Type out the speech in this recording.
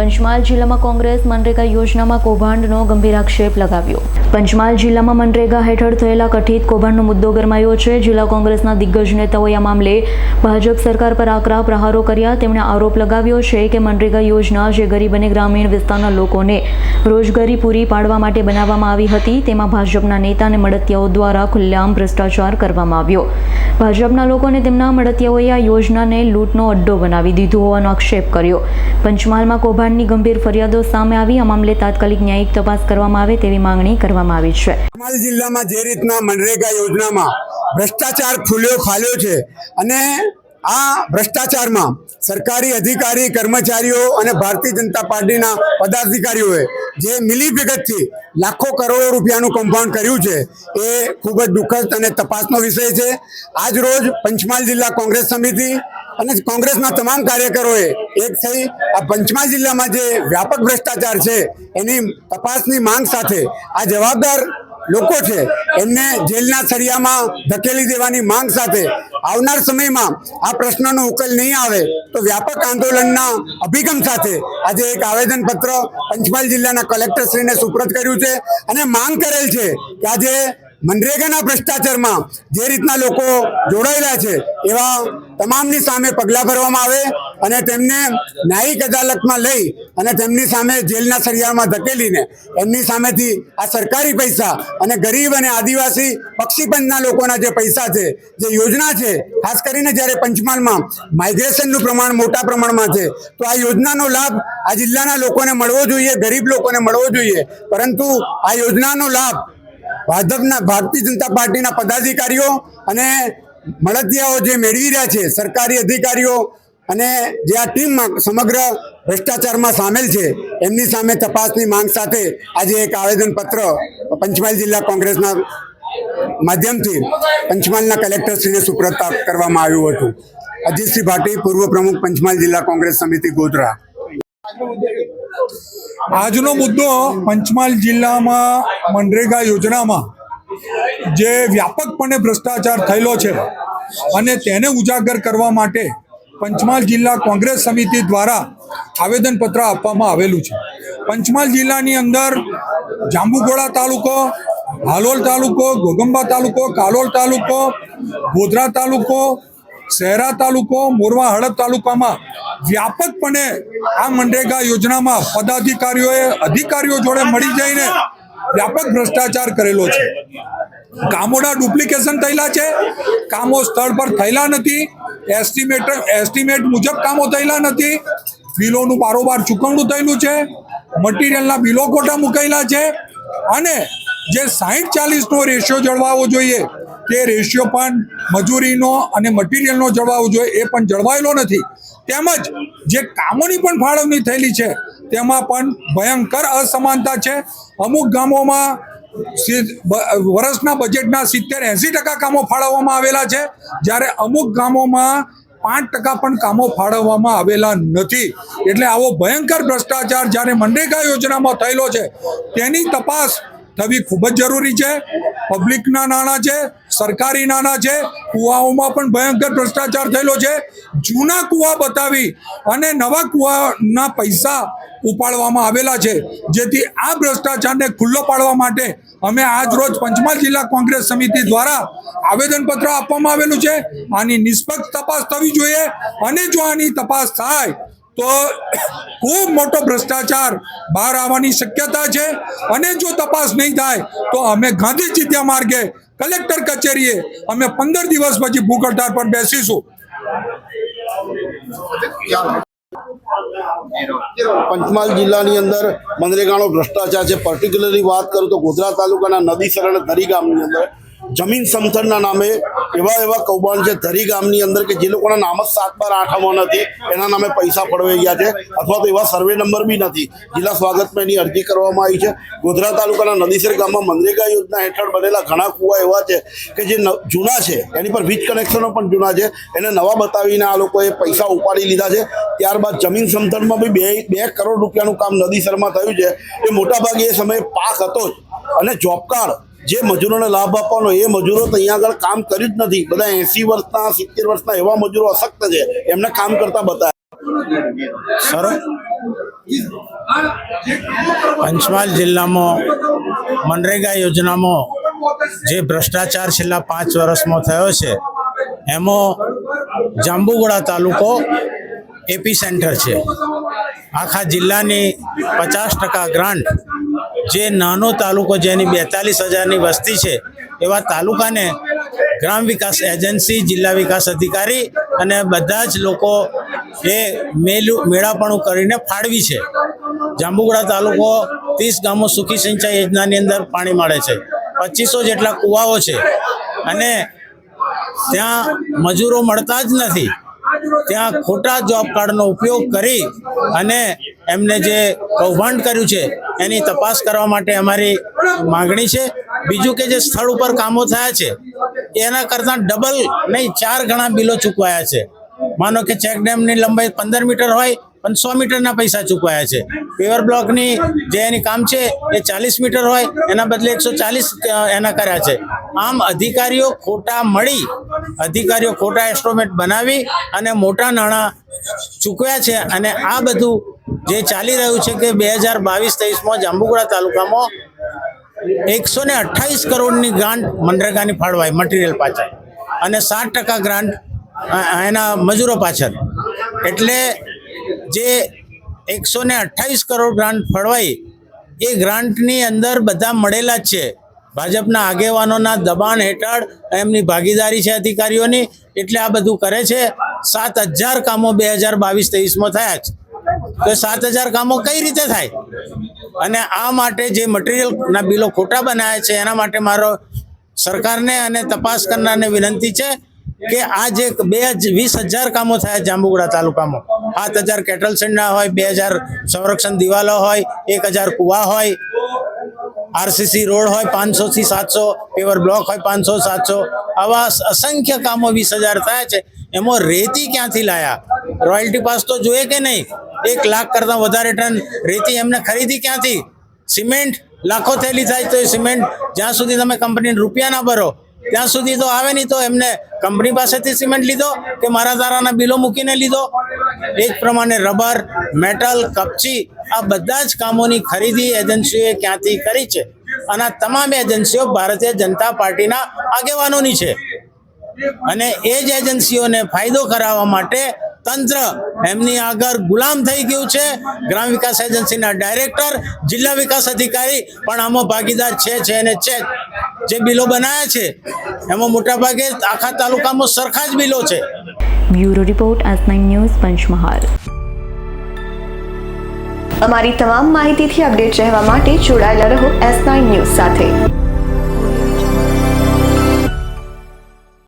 પંચમહાલ જિલ્લામાં કોંગ્રેસ મનરેગા યોજનામાં કૌભાંડનો ગંભીર આક્ષેપ લગાવ્યો। પંચમહાલ જિલ્લામાં મનરેગા હેઠળ થયેલા કથિત કૌભાંડનો મુદ્દો ગરમાયો છે। જિલ્લા કોંગ્રેસના દિગ્ગજ નેતાઓએ આ મામલે ભાજપ સરકાર પર આકરા પ્રહારો કર્યા। તેમણે આરોપ લગાવ્યો છે કે મનરેગા યોજના જે ગરીબ અને ગ્રામીણ વિસ્તારના લોકોને રોજગારી પૂરી પાડવા માટે બનાવવામાં આવી હતી, તેમાં ભાજપના નેતા અને મળતિયાઓ દ્વારા ખુલ્લેઆમ ભ્રષ્ટાચાર કરવામાં આવ્યો। ભાજપના લોકોને તેમના મળતિયાઓએ આ યોજનાને લૂંટનો અડ્ડો બનાવી દીધો હોવાનો આક્ષેપ કર્યો। પંચમહાલમાં કૌભાંડની ગંભીર ફરિયાદો સામે આવી। આ મામલે તાત્કાલિક ન્યાયિક તપાસ કરવામાં આવે તેવી માંગણી કરવામાં આવી છે। પંચમહાલ જિલ્લામાં જે રીતના મનરેગા યોજનામાં ભ્રષ્ટાચાર ફૂલ્યો ફાલ્યો છે અને આ ભ્રષ્ટાચારમાં સરકારી અધિકારી, કર્મચારીઓ અને ભારતીય જનતા પાર્ટીના પદાધિકારીઓએ જે મિલીભગતથી લાખો કરોડો રૂપિયાનું કૌભાંડ કર્યું છે એ ખૂબ જ દુઃખદ અને તપાસનો વિષય છે। આજ રોજ પંચમહાલ જિલ્લા કોંગ્રેસ સમિતિ અને કોંગ્રેસના તમામ કાર્યકરોએ એક થઈ આ પંચમહાલ જિલ્લામાં જે વ્યાપક ભ્રષ્ટાચાર છે એની તપાસની માંગ સાથે આ જવાબદાર લોકો છે એમને જેલના સળિયામાં ધકેલી દેવાની માંગ સાથે આવનાર સમયમાં આ પ્રશ્નનો ઉકેલ નહીં આવે તો વ્યાપક આંદોલનના અભિગમ સાથે આજે એક આવેદનપત્ર પંચમહાલ જિલ્લાના કલેક્ટરશ્રીને સુપ્રત કર્યું છે અને માંગ કરેલ છે કે આજે મનરેગાના ભ્રષ્ટાચારમાં જે રીતના લોકો જોડાયેલા છે એવા તમામની સામે પગલાં ભરવામાં આવે અને તેમને ન્યાયિક અદાલતમાં લઈ અને તેમની સામે જેલના સળિયામાં ધકેલીને એમની સામેથી આ સરકારી પૈસા અને ગરીબ અને આદિવાસી પક્ષીપંચના લોકોના જે પૈસા છે, જે યોજના છે, ખાસ કરીને જ્યારે પંચમહાલમાં માઇગ્રેશનનું પ્રમાણ મોટા પ્રમાણમાં છે તો આ યોજનાનો લાભ આ જિલ્લાના લોકોને મળવો જોઈએ, ગરીબ લોકોને મળવો જોઈએ, પરંતુ આ યોજનાનો લાભ ભાજપના ભારતીય જનતા પાર્ટીના પદાધિકારીઓ અને મળતિયાઓ જે મેળવી રહ્યા છે, સરકારી અધિકારીઓ અને જે આ ટીમમાં સમગ્ર ભ્રષ્ટાચારમાં સામેલ છે એમની સામે તપાસની માંગ સાથે આજે એક આવેદનપત્ર પંચમહાલ જિલ્લા કોંગ્રેસના માધ્યમથી પંચમહાલના કલેક્ટરશ્રીને સુપ્રત કરવામાં આવ્યું હતું। અજીતસિંહ ભાટી, પૂર્વ પ્રમુખ પંચમહાલ જિલ્લા કોંગ્રેસ સમિતિ ગોધરા। આજનો મુદ્દો પંચમહાલ જિલ્લામાં મનરેગા યોજનામાં જે વ્યાપકપણે ભ્રષ્ટાચાર થયેલો છે અને તેને ઉજાગર કરવા માટે પંચમહાલ જિલ્લા કોંગ્રેસ સમિતિ દ્વારા આવેદનપત્ર આપવામાં આવેલું છે। પંચમહાલ જિલ્લાની અંદર જાંબુઘોડા તાલુકો, હાલોલ તાલુકો, ઘોગંબા તાલુકો, કાલોલ તાલુકો, ગોધરા તાલુકો, શહેરા તાલુકો, મોરવા હળદ તાલુકામાં વ્યાપકપણે આ મનરેગા યોજનામાં પદાધિકારીઓએ અધિકારીઓ જોડે મળી જઈને વ્યાપક ભ્રષ્ટાચાર કરેલો છે। કામોના ડુપ્લિકેશન થયેલા છે, કામો સ્થળ પર થયેલા નથી, એસ્ટિમેટ મુજબ કામો થયેલા નથી, બિલોનું બારોબાર ચૂકવણું થયેલું છે, મટીરિયલના બિલો ખોટા મુકાયેલા છે અને જે 60-40નો રેશિયો જળવાવો જોઈએ તે રેશિયો પણ મજૂરીનો અને મટીરિયલનો જળવાવો જોઈએ એ પણ જળવાયેલો નથી। તેમજ જે કામોની પણ ફાળવણી થયેલી છે તેમાં પણ ભયંકર અસમાનતા છે। અમુક ગામોમાં વર્ષના બજેટના 70-80% કામો ફાળવવામાં આવેલા છે, જ્યારે અમુક ગામોમાં 5% પણ કામો ફાળવવામાં આવેલા નથી। એટલે આવો ભયંકર ભ્રષ્ટાચાર જ્યારે મનરેગા યોજનામાં થયેલો છે તેની તપાસ થવી ખૂબ જ જરૂરી છે। પબ્લિકના નાણાં છે, સરકારી નાણાં છે, કુવાઓમાં પણ ભયંકર ભ્રષ્ટાચાર થયેલો છે। જૂના કુવા બતાવી અને નવા કુવાના પૈસા ઉપાડવામાં આવેલા છે, જેથી આ ભ્રષ્ટાચારને ખુલ્લો પાડવા માટે અમે આજ રોજ પંચમહાલ જિલ્લા કોંગ્રેસ સમિતિ દ્વારા આવેદનપત્ર આપવામાં આવેલું છે। આની નિષ્પક્ષ તપાસ થવી જોઈએ અને જો આની તપાસ થાય તો ખૂબ મોટો ભ્રષ્ટાચાર બહાર આવવાની શક્યતા છે અને જો તપાસ નહીં થાય તો અમે ગાંધી ચિંધ્યા માર્ગે કલેક્ટર કચેરીએ અમે 15 દિવસ પછી ભૂખ હડતાળ પર બેસીશું। પંચમહાલ જિલ્લાની અંદર મનરેગાનો ભ્રષ્ટાચાર છે। પર્ટિક્યુલરલી વાત કરું તો ગોધરા તાલુકાના નદી સરળ ધરી ગામની અંદર જમીન સમથળના નામે એવા કૌભાંડ છે ધરી ગામની અંદર કે જે લોકોના નામ જ 7 બાર 8 નથી એના નામે પૈસા પડવાઈ ગયા છે અથવા તો એવા સર્વે નંબર બી નથી। જિલ્લા સ્વાગતમાં એની અરજી કરવામાં આવી છે। ગોધરા તાલુકાના નદીસર ગામમાં મનરેગા યોજના હેઠળ બનેલા ઘણા કુવા એવા છે કે જે જૂના છે, એની પર વીજ કનેક્શનો પણ જૂના છે, એને નવા બતાવીને આ લોકોએ પૈસા ઉપાડી લીધા છે। ત્યારબાદ જમીન સમથળમાં બી 2 કરોડ રૂપિયાનું કામ નદીસરમાં થયું છે। એ મોટાભાગે એ સમયે પાક હતો જ અને જોબ કાર્ડ જે મજૂરોને લાભ આપવાનો એ મજૂરો તો અહીંયા આગળ કામ કર્યું જ નથી। બધા 80 વર્ષના 70 વર્ષના એવા મજૂરો અશક્ત છે, એમને કામ કરતા બતાવ્યા। પંચમહાલ જિલ્લામાં મનરેગા યોજનામાં જે ભ્રષ્ટાચાર છેલ્લા 5 વર્ષમાં થયો છે એમાં જાંબુગોડા તાલુકો એપી સેન્ટર છે. આખા જિલ્લાની 50% ગ્રાન્ટ જે નાનો તાલુકો જેની 42,000ની વસ્તી છે એવા તાલુકાને ગ્રામ વિકાસ એજન્સી, જિલ્લા વિકાસ અધિકારી અને બધા જ લોકો એ મેળાપણું કરીને ફાળવી છે. જાંબુગોડા તાલુકો 30 ગામો સુખી સિંચાઈ યોજનાની અંદર પાણી મળે છે. 2500 જેટલા કુવાઓ છે અને ત્યાં મજૂરો મળતા જ નથી. ત્યાં ખોટા જોબ કાર્ડનો ઉપયોગ કરી અને એમને જે કૌભાંડ કર્યું છે એની તપાસ કરવા માટે અમારી માગણી છે. બીજું કે જે સ્થળ ઉપર કામો થયા છે એના કરતાં ડબલ નહીં 4 ગણા બિલો ચૂકવાયા છે. માનો કે ચેક ડેમની લંબાઈ 15 મીટર હોય પણ 100 મીટરના પૈસા ચૂકવાયા છે. પેવર બ્લોકની જે એની કામ છે એ 40 મીટર હોય એના બદલે 140 એના કર્યા છે. આમ અધિકારીઓ ખોટા એસ્ટિમેટ બનાવી અને મોટા નાણાં ચૂકવ્યા છે. અને આ બધું જે ચાલી રહ્યું છે કે 2022-23માં જાંબુગોડા તાલુકામાં 128 કરોડની ગ્રાન્ટ મનરેગાની ફાળવાઈ મટીરિયલ પાછળ અને 60% ગ્રાન્ટ એના મજૂરો પાછળ. એટલે જે 128 કરોડ ગ્રાન્ટ ફળવાઈ એ ગ્રાન્ટની અંદર બધા મળેલા જ છે. ભાજપના આગેવાનોના દબાણ હેઠળ એમની ભાગીદારી છે અધિકારીઓની, એટલે આ બધું કરે છે. 7,000 કામો 2022-23માં થયા છે. તો 7,000 કામો કઈ રીતે થાય? અને આ માટે જે મટીરિયલના બિલો ખોટા બનાવ્યા છે એના માટે મારો સરકારને અને તપાસ કરનારને વિનંતી છે કે આ જે 20,000 કામો થયા જાંબુગોડા તાલુકામાં, 7,000 કેટલ સેન્ડના હોય, 2,000 સંરક્ષણ દિવાલો હોય, 1,000 કુવા હોય, આરસીસી રોડ હોય 500 થી 700, પેવર બ્લોક હોય 500-700, આવા અસંખ્ય કામો 20,000 થયા છે. એમાં રેતી ક્યાંથી લાયા? રોયલ્ટી પાસ તો જોઈએ કે નહીં? 1 લાખ કરતાં વધારે ટન રેતી એમને ખરીદી ક્યાંથી? સિમેન્ટ લાખો થેલી થાય તો એ સિમેન્ટ જ્યાં સુધી તમે કંપનીને રૂપિયા ના ભરો ત્યાં સુધી તો આવે નહીં. તો એમને કંપની પાસેથી સિમેન્ટ લીધો કે મારા તારાના બિલો મૂકીને લીધો? એ જ પ્રમાણે રબર, મેટલ, કપચી આ બધા જ કામોની ખરીદી એજન્સીઓએ ક્યાંથી કરી છે અને આ તમામ એજન્સીઓ ભારતીય જનતા પાર્ટીના આગેવાનોની છે. અને એ જ એજન્સીઓને ફાયદો કરાવવા માટે તંત્ર એમની આગળ ગુલામ થઈ ગયું છે. ગ્રામ વિકાસ એજન્સીના ડાયરેક્ટર, જિલ્લા વિકાસ અધિકારી પણ આમાં ભાગીદાર છે અને છે. જે બિલો બનાવ્યા છે એમાં મોટાભાગે આખા તાલુકામાં સરખા જ બિલો છે. Bureau report S9 news, Panchmahal. અમારી તમામ માહિતીથી અપડેટ રહેવા માટે જોડાયેલા રહો S9 ન્યૂઝ સાથે.